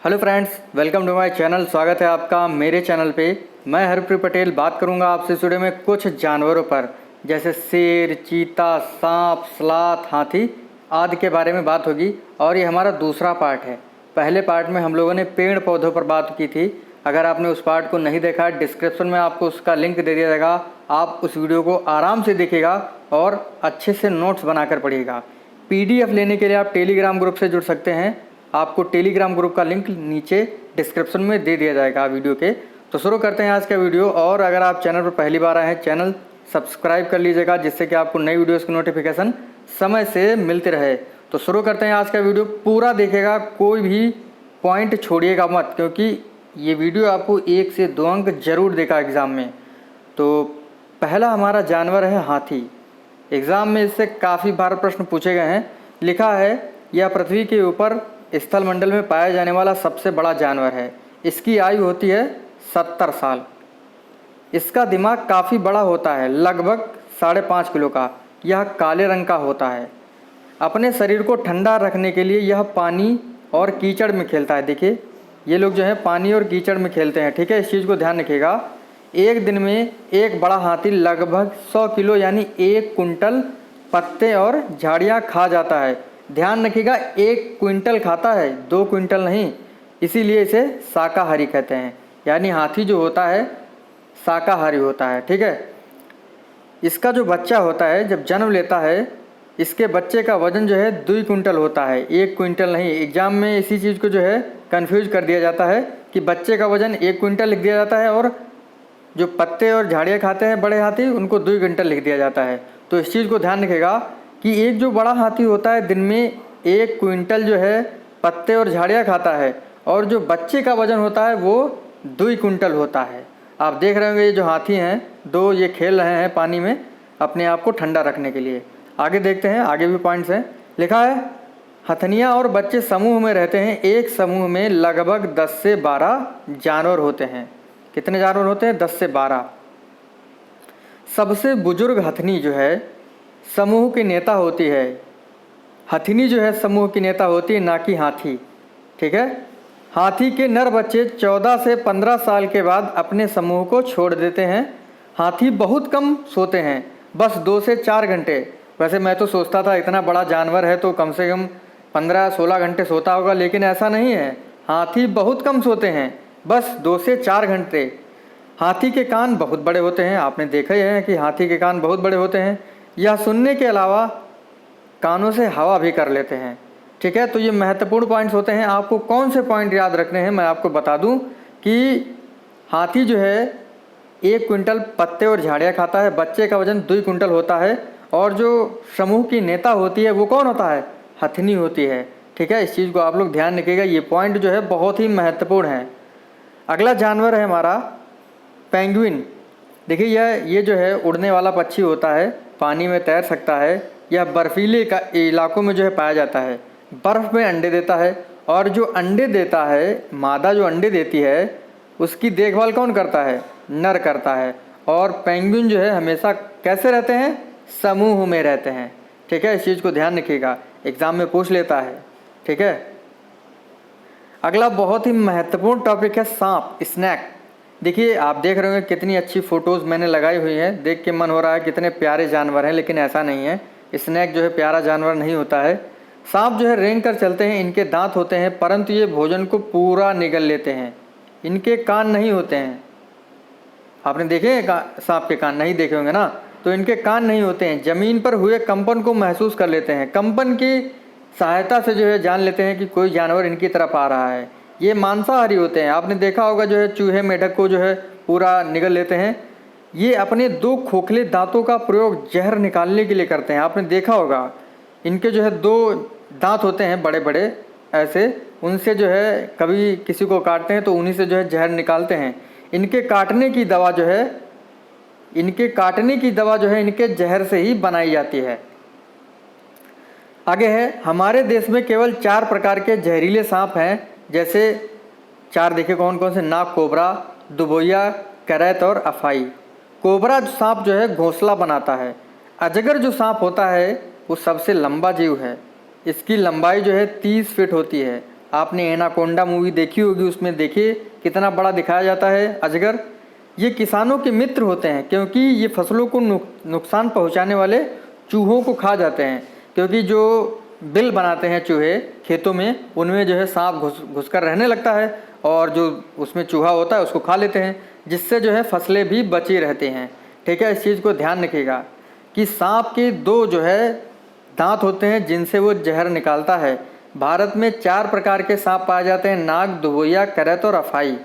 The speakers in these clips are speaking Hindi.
Hello friends, welcome to my channel. स्वागत है आपका मेरे चैनल पे। मैं हरप्रीत पटेल बात करूंगा आपसे इस वीडियो में कुछ जानवरों पर, जैसे शेर, चीता, सांप, सलाथ, हाथी आदि के बारे में बात होगी। और ये हमारा दूसरा पार्ट है। पहले पार्ट में हम लोगों ने पेड़ पौधों पर बात की थी। अगर आपने उस पार्ट को नहीं देखा, डिस्क्रिप्शन में आपको उसका लिंक दे दिया जाएगा। आप उस वीडियो को आराम से देखिएगा और अच्छे से नोट्स बनाकर पढ़िएगा। PDF लेने के लिए आप टेलीग्राम ग्रुप से जुड़ सकते हैं। आपको टेलीग्राम ग्रुप का लिंक नीचे डिस्क्रिप्शन में दे दिया जाएगा वीडियो के। तो शुरू करते हैं आज का वीडियो। और अगर आप चैनल पर पहली बार आए हैं, चैनल सब्सक्राइब कर लीजिएगा, जिससे कि आपको नई वीडियोस की नोटिफिकेशन समय से मिलते रहे। तो शुरू करते हैं आज का वीडियो। पूरा देखिएगा, कोई भी पॉइंट छोड़िएगा मत, क्योंकि ये वीडियो आपको 1 से 2 अंक जरूर देगा एग्ज़ाम में। तो पहला हमारा जानवर है हाथी। एग्ज़ाम में इससे काफ़ी बार प्रश्न पूछे गए हैं। लिखा है, यह पृथ्वी के ऊपर स्थल मंडल में पाया जाने वाला सबसे बड़ा जानवर है। इसकी आयु होती है 70 साल। इसका दिमाग काफ़ी बड़ा होता है, लगभग 5.5 किलो का। यह काले रंग का होता है। अपने शरीर को ठंडा रखने के लिए यह पानी और कीचड़ में खेलता है। देखिए, ये लोग जो है पानी और कीचड़ में खेलते हैं। ठीक है, इस चीज़ को ध्यान रखिएगा। एक दिन में एक बड़ा हाथी लगभग 100 किलो यानी 1 कुंटल पत्ते और झाड़ियाँ खा जाता है। ध्यान रखिएगा, 1 क्विंटल खाता है, 2 क्विंटल नहीं। इसीलिए इसे शाकाहारी कहते हैं। यानी हाथी जो होता है शाकाहारी होता है। ठीक है, इसका जो बच्चा होता है जब जन्म लेता है, इसके बच्चे का वजन जो है 2 क्विंटल होता है, 1 क्विंटल नहीं। एग्जाम में इसी चीज़ को जो है कंफ्यूज कर दिया जाता है कि बच्चे का वजन 1 क्विंटल लिख दिया जाता है और जो पत्ते और झाड़ियाँ खाते हैं बड़े हाथी, उनको 2 क्विंटल लिख दिया जाता है। तो इस चीज़ को ध्यान रखिएगा कि एक जो बड़ा हाथी होता है दिन में 1 क्विंटल जो है पत्ते और झाड़ियाँ खाता है, और जो बच्चे का वजन होता है वो 2 क्विंटल होता है। आप देख रहे होंगे ये जो हाथी हैं 2, ये खेल रहे हैं पानी में अपने आप को ठंडा रखने के लिए। आगे देखते हैं, आगे भी पॉइंट्स हैं। लिखा है, हथनियाँ और बच्चे समूह में रहते हैं। एक समूह में लगभग 10 से 12 जानवर होते हैं। कितने जानवर होते हैं? 10 से 12। सबसे बुजुर्ग हथनी जो है समूह की नेता होती है। हथनी जो है समूह की नेता होती है, ना कि हाथी। ठीक है, हाथी के नर बच्चे 14 से 15 साल के बाद अपने समूह को छोड़ देते हैं। हाथी बहुत कम सोते हैं, बस 2 से 4 घंटे। वैसे मैं तो सोचता था इतना बड़ा जानवर है तो कम से कम 15-16 घंटे सोता होगा, लेकिन ऐसा नहीं है। हाथी बहुत कम सोते हैं, बस 2 से 4 घंटे। हाथी के कान बहुत बड़े होते हैं। आपने देखा ही है कि हाथी के कान बहुत बड़े होते हैं। यह सुनने के अलावा कानों से हवा भी कर लेते हैं। ठीक है, तो ये महत्वपूर्ण पॉइंट्स होते हैं। आपको कौन से पॉइंट याद रखने हैं मैं आपको बता दूं कि हाथी जो है 1 क्विंटल पत्ते और झाड़ियाँ खाता है, बच्चे का वजन 2 क्विंटल होता है, और जो समूह की नेता होती है वो कौन होता है? हथनी होती है। ठीक है, इस चीज़ को आप लोग ध्यान रखिएगा। ये पॉइंट जो है बहुत ही महत्वपूर्ण है। अगला जानवर है हमारा पेंगुइन। देखिए, ये जो है उड़ने वाला पक्षी होता है, पानी में तैर सकता है। यह बर्फीले इलाकों में जो है पाया जाता है। बर्फ़ में अंडे देता है, और जो अंडे देता है, मादा जो अंडे देती है, उसकी देखभाल कौन करता है? नर करता है। और पेंगुइन जो है हमेशा कैसे रहते हैं? समूह में रहते हैं। ठीक है, इस चीज़ को ध्यान रखिएगा, एग्ज़ाम में पूछ लेता है। ठीक है, अगला बहुत ही महत्वपूर्ण टॉपिक है सांप, स्नैक। देखिए, आप देख रहे होंगे कितनी अच्छी फ़ोटोज़ मैंने लगाई हुई हैं, देख के मन हो रहा है कितने प्यारे जानवर हैं, लेकिन ऐसा नहीं है। स्नैक जो है प्यारा जानवर नहीं होता है। सांप जो है रेंग कर चलते हैं, इनके दांत होते हैं, परंतु ये भोजन को पूरा निगल लेते हैं। इनके कान नहीं होते हैं। आपने देखे हैं सांप के कान? नहीं देखे होंगे ना। तो इनके कान नहीं होते हैं। ज़मीन पर हुए कंपन को महसूस कर लेते हैं। कंपन की सहायता से जो है जान लेते हैं कि कोई जानवर इनकी तरफ आ रहा है। ये मांसाहारी होते हैं। आपने देखा होगा जो है चूहे मेढक को जो है पूरा निगल लेते हैं। ये अपने 2 खोखले दांतों का प्रयोग जहर निकालने के लिए करते हैं। आपने देखा होगा इनके जो है 2 दांत होते हैं बड़े बड़े ऐसे, उनसे जो है कभी किसी को काटते हैं तो उन्हीं से जो है जहर निकालते हैं। इनके काटने की दवा जो है इनके जहर से ही बनाई जाती है। आगे है, हमारे देश में केवल 4 प्रकार के जहरीले सांप हैं। जैसे 4 देखिए कौन कौन से? नाग कोबरा, दुबोया, करैत और अफाई। कोबरा सांप जो है घोंसला बनाता है। अजगर जो सांप होता है वो सबसे लंबा जीव है। इसकी लंबाई जो है 30 फीट होती है। आपने एनाकोंडा मूवी देखी होगी, उसमें देखिए कितना बड़ा दिखाया जाता है अजगर। ये किसानों के मित्र होते हैं क्योंकि ये फसलों को नुकसान पहुंचाने वाले चूहों को खा जाते हैं। क्योंकि जो बिल बनाते हैं चूहे खेतों में, उनमें जो है सांप घुस कर रहने लगता है और जो उसमें चूहा होता है उसको खा लेते हैं, जिससे जो है फसलें भी बची रहती हैं। ठीक है, इस चीज़ को ध्यान रखिएगा कि सांप के 2 जो है दांत होते हैं जिनसे वो जहर निकालता है। भारत में 4 प्रकार के सांप पाए जाते हैं, नाग, दुबैया, करैत और अफाई।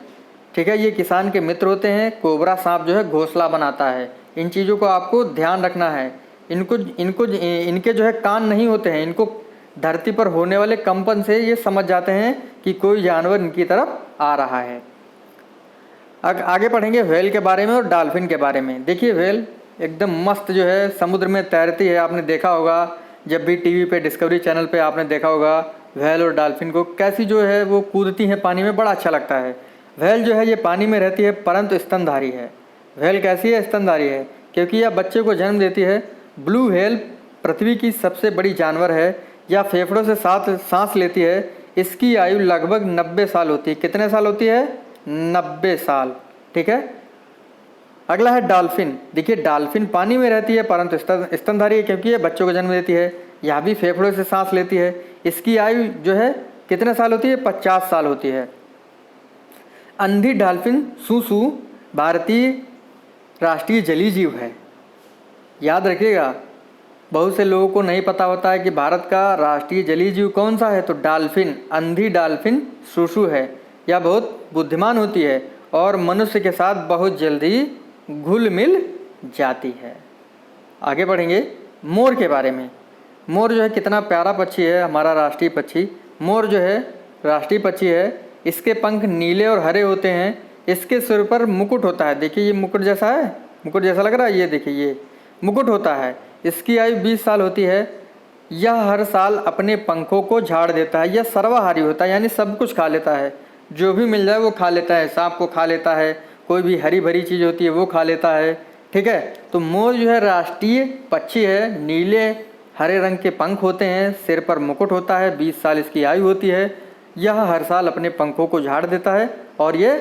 ठीक है, ये किसान के मित्र होते हैं। कोबरा सांप जो है घोंसला बनाता है। इन चीज़ों को आपको ध्यान रखना है। इनके जो है कान नहीं होते हैं, इनको धरती पर होने वाले कंपन से ये समझ जाते हैं कि कोई जानवर इनकी तरफ आ रहा है। आगे पढ़ेंगे व्हेल के बारे में और डॉल्फिन के बारे में। देखिए व्हेल एकदम मस्त जो है समुद्र में तैरती है। आपने देखा होगा जब भी टीवी पे डिस्कवरी चैनल पे आपने देखा होगा व्हेल और डॉल्फिन को कैसी जो है वो कूदती हैं पानी में, बड़ा अच्छा लगता है। व्हेल जो है ये पानी में रहती है परंतु स्तनधारी है। व्हेल कैसी है? स्तनधारी है क्योंकि यह बच्चे को जन्म देती है। ब्लू व्हेल पृथ्वी की सबसे बड़ी जानवर है। यह फेफड़ों से सांस लेती है। इसकी आयु लगभग 90 साल होती है। कितने साल होती है? 90 साल। ठीक है, अगला है डॉल्फिन। देखिए डॉल्फिन पानी में रहती है परंतु स्तनधारी है क्योंकि ये बच्चों को जन्म देती है। यह भी फेफड़ों से सांस लेती है। इसकी आयु जो है कितने साल होती है? 50 साल होती है। अंधी डॉल्फिन सूसू भारतीय राष्ट्रीय जलीय जीव है। याद रखिएगा, बहुत से लोगों को नहीं पता होता है कि भारत का राष्ट्रीय जलीय जीव कौन सा है। तो डॉल्फिन, अंधी डॉल्फिन सूसू है। यह बहुत बुद्धिमान होती है और मनुष्य के साथ बहुत जल्दी घुल मिल जाती है। आगे बढ़ेंगे मोर के बारे में। मोर जो है कितना प्यारा पक्षी है, हमारा राष्ट्रीय पक्षी। मोर जो है राष्ट्रीय पक्षी है। इसके पंख नीले और हरे होते हैं। इसके सिर पर मुकुट होता है। देखिए ये मुकुट जैसा है, मुकुट जैसा लग रहा है। ये देखिए ये मुकुट होता है। इसकी आयु 20 साल होती है। यह हर साल अपने पंखों को झाड़ देता है। यह सर्वाहारी होता है, यानी सब कुछ खा लेता है, जो भी मिल जाए वो खा लेता है। सांप को खा लेता है, कोई भी हरी भरी चीज़ होती है वो खा लेता है। ठीक है, तो मोर जो है राष्ट्रीय पक्षी है। नीले हरे रंग के पंख होते हैं, सिर पर मुकुट होता है, 20 साल इसकी आयु होती है। यह हर साल अपने पंखों को झाड़ देता है और ये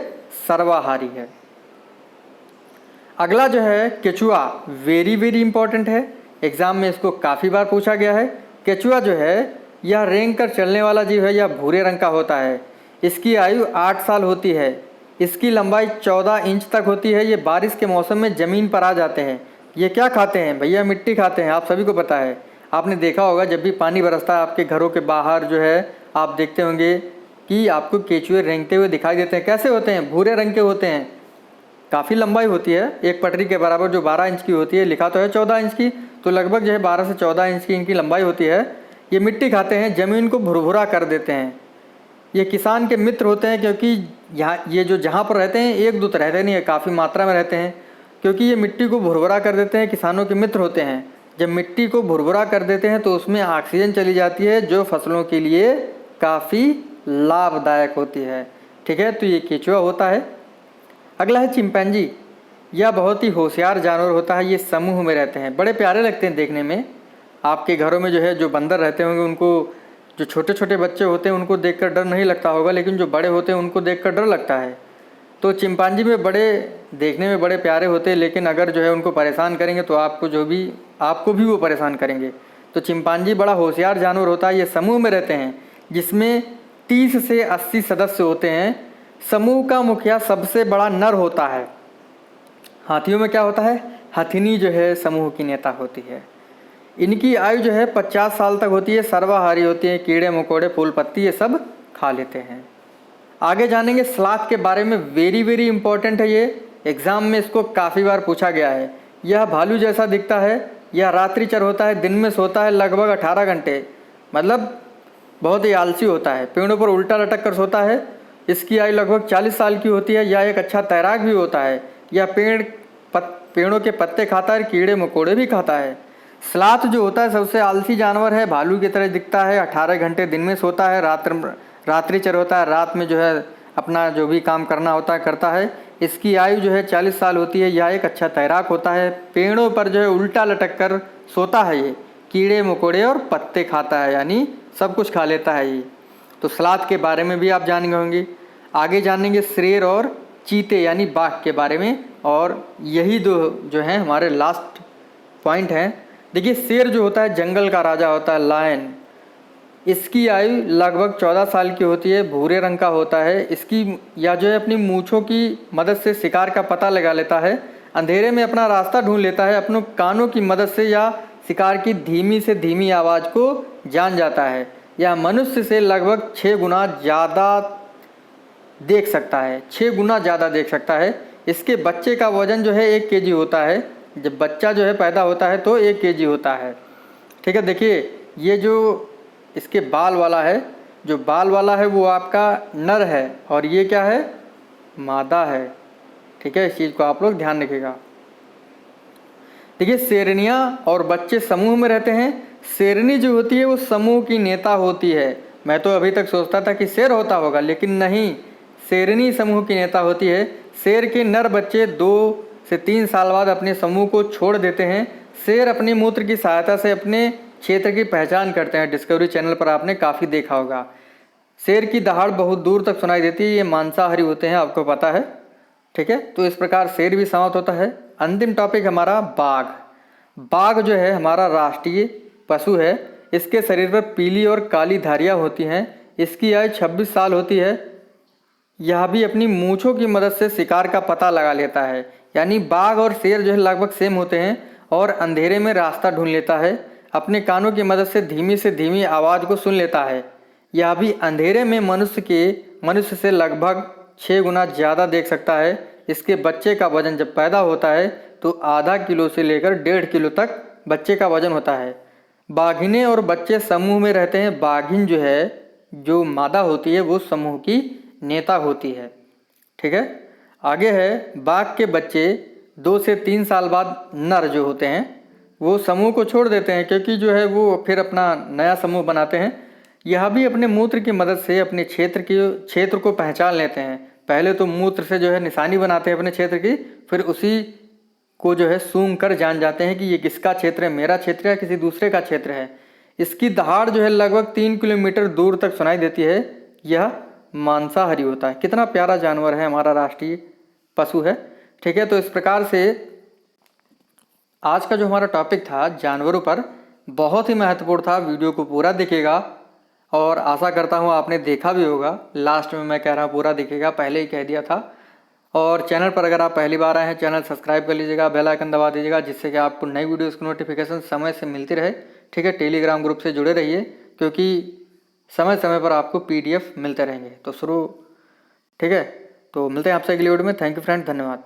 सर्वाहारी है। अगला जो है केचुआ, वेरी इंपॉर्टेंट है। एग्जाम में इसको काफ़ी बार पूछा गया है। केचुआ जो है यह रेंग कर चलने वाला जीव है। यह भूरे रंग का होता है। इसकी आयु 8 साल होती है। इसकी लंबाई 14 इंच तक होती है। ये बारिश के मौसम में ज़मीन पर आ जाते हैं। ये क्या खाते हैं भैया? मिट्टी खाते हैं। आप सभी को पता है, आपने देखा होगा जब भी पानी बरसता है आपके घरों के बाहर जो है आप देखते होंगे कि आपको केचुए रेंगते हुए दिखाई देते हैं। कैसे होते हैं? भूरे रंग के होते हैं। काफ़ी लंबाई होती है, एक पटरी के बराबर जो 12 इंच की होती है। लिखा तो है 14 इंच की, तो लगभग जो है 12 से 14 इंच की इनकी लंबाई होती है। ये मिट्टी खाते हैं, ज़मीन को भुरभुरा कर देते हैं। ये किसान के मित्र होते हैं क्योंकि यहाँ ये जो जहाँ पर रहते हैं एक दो तो रहते नहीं है, काफ़ी मात्रा में रहते हैं। क्योंकि ये मिट्टी को भुरभुरा कर देते हैं, किसानों के मित्र होते हैं। जब मिट्टी को भुरभुरा कर देते हैं तो उसमें ऑक्सीजन चली जाती है जो फसलों के लिए काफ़ी लाभदायक होती है। ठीक है, तो ये केचुआ होता है। अगला है चिंपैंजी। यह बहुत ही होशियार जानवर होता है। ये समूह में रहते हैं, बड़े प्यारे लगते हैं देखने में। आपके घरों में जो है जो बंदर रहते होंगे उनको, जो छोटे छोटे बच्चे होते हैं उनको देखकर डर नहीं लगता होगा, लेकिन जो बड़े होते हैं उनको देखकर डर लगता है। तो चिंपांजी में बड़े देखने में बड़े प्यारे होते हैं, लेकिन अगर जो है उनको परेशान करेंगे तो आपको भी वो परेशान करेंगे। तो चिंपांजी बड़ा होशियार जानवर होता है। ये समूह में रहते हैं जिसमें 30 से 80 सदस्य होते हैं। समूह का मुखिया सबसे बड़ा नर होता है। हाथियों में क्या होता है? हथिनी जो है समूह की नेता होती है। इनकी आयु जो है 50 साल तक होती है। सर्वाहारी होती है, कीड़े मकोड़े फूल पत्ती ये सब खा लेते हैं। आगे जानेंगे स्लॉथ के बारे में। वेरी इंपॉर्टेंट है ये, एग्जाम में इसको काफ़ी बार पूछा गया है। यह भालू जैसा दिखता है। यह रात्रिचर होता है, दिन में सोता है लगभग 18 घंटे, मतलब बहुत ही आलसी होता है। पेड़ों पर उल्टा लटक कर सोता है। इसकी आयु लगभग 40 साल की होती है। यह एक अच्छा तैराक भी होता है। यह पेड़ों के पत्ते खाता है, कीड़े मकोड़े भी खाता है। स्लॉथ जो होता है सबसे आलसी जानवर है, भालू की तरह दिखता है। 18 घंटे दिन में सोता है, रात्रिचर होता है, रात में जो है अपना जो भी काम करना होता है करता है। इसकी आयु जो है 40 साल होती है। यह एक अच्छा तैराक होता है। पेड़ों पर जो है उल्टा लटक कर सोता है। ये कीड़े मकोड़े और पत्ते खाता है, यानी सब कुछ खा लेता है ये। तो स्लाथ के बारे में भी आप जान गए होंगे। आगे जानेंगे शेर और चीते यानी बाघ के बारे में, और यही दो जो हैं हमारे लास्ट पॉइंट हैं। देखिए शेर जो होता है जंगल का राजा होता है, लायन। इसकी आयु लगभग 14 साल की होती है, भूरे रंग का होता है। इसकी या जो है अपनी मूंछों की मदद से शिकार का पता लगा लेता है, अंधेरे में अपना रास्ता ढूंढ लेता है, अपनों कानों की मदद से या शिकार की धीमी से धीमी आवाज़ को जान जाता है। यह मनुष्य से लगभग 6 गुना ज़्यादा देख सकता है, 6 गुना ज़्यादा देख सकता है। इसके बच्चे का वजन जो है 1 केजी होता है। जब बच्चा जो है पैदा होता है तो 1 केजी होता है। ठीक है, देखिए ये जो इसके बाल वाला है, जो बाल वाला है वो आपका नर है और ये क्या है, मादा है। ठीक है, इस चीज़ को आप लोग ध्यान रखिएगा। देखिए शेरनियाँ और बच्चे समूह में रहते हैं। शेरनी जो होती है वो समूह की नेता होती है। मैं तो अभी तक सोचता था कि शेर होता होगा, लेकिन नहीं, शेरनी समूह की नेता होती है। शेर के नर बच्चे 2 से 3 साल बाद अपने समूह को छोड़ देते हैं। शेर अपने मूत्र की सहायता से अपने क्षेत्र की पहचान करते हैं। डिस्कवरी चैनल पर आपने काफ़ी देखा होगा। शेर की दहाड़ बहुत दूर तक सुनाई देती है। ये मांसाहारी होते हैं, आपको पता है। ठीक है, तो इस प्रकार शेर भी समाप्त होता है। अंतिम टॉपिक हमारा बाघ। बाघ जो है हमारा राष्ट्रीय पशु है। इसके शरीर पर पीली और काली धारियाँ होती हैं। इसकी आयु 26 साल होती है। यह भी अपनी मूंछों की मदद से शिकार का पता लगा लेता है। यानी बाघ और शेर जो है लगभग सेम होते हैं और अंधेरे में रास्ता ढूंढ लेता है। अपने कानों की मदद से धीमी आवाज़ को सुन लेता है। यह भी अंधेरे में मनुष्य से लगभग 6 गुना ज़्यादा देख सकता है। इसके बच्चे का वजन जब पैदा होता है तो आधा किलो से लेकर 1.5 किलो तक बच्चे का वजन होता है। बाघिनें और बच्चे समूह में रहते हैं। बाघिन जो है, जो मादा होती है, वो समूह की नेता होती है। ठीक है, आगे है बाघ के बच्चे 2 से 3 साल बाद नर जो होते हैं वो समूह को छोड़ देते हैं, क्योंकि जो है वो फिर अपना नया समूह बनाते हैं। यह भी अपने मूत्र की मदद से अपने क्षेत्र को पहचान लेते हैं। पहले तो मूत्र से जो है निशानी बनाते हैं अपने क्षेत्र की, फिर उसी को जो है सूंघ कर जान जाते हैं कि ये किसका क्षेत्र है, मेरा क्षेत्र है, किसी दूसरे का क्षेत्र है। इसकी दहाड़ जो है लगभग 3 किलोमीटर दूर तक सुनाई देती है। यह मांसाहारी होता है। कितना प्यारा जानवर है, हमारा राष्ट्रीय पशु है। ठीक है, तो इस प्रकार से आज का जो हमारा टॉपिक था जानवरों पर, बहुत ही महत्वपूर्ण था। वीडियो को पूरा देखिएगा और आशा करता हूँ आपने देखा भी होगा। लास्ट में मैं कह रहा हूँ पूरा देखिएगा, पहले ही कह दिया था। और चैनल पर अगर आप पहली बार आए हैं, चैनल सब्सक्राइब कर लीजिएगा, बेल आइकन दबा दीजिएगा, जिससे कि आपको नई वीडियोस की नोटिफिकेशन समय से मिलती रहे। ठीक है, टेलीग्राम ग्रुप से जुड़े रहिए, क्योंकि समय समय पर आपको PDF मिलते रहेंगे। तो ठीक है, तो मिलते हैं आपसे अगली वीडियो में। थैंक यू फ्रेंड, धन्यवाद।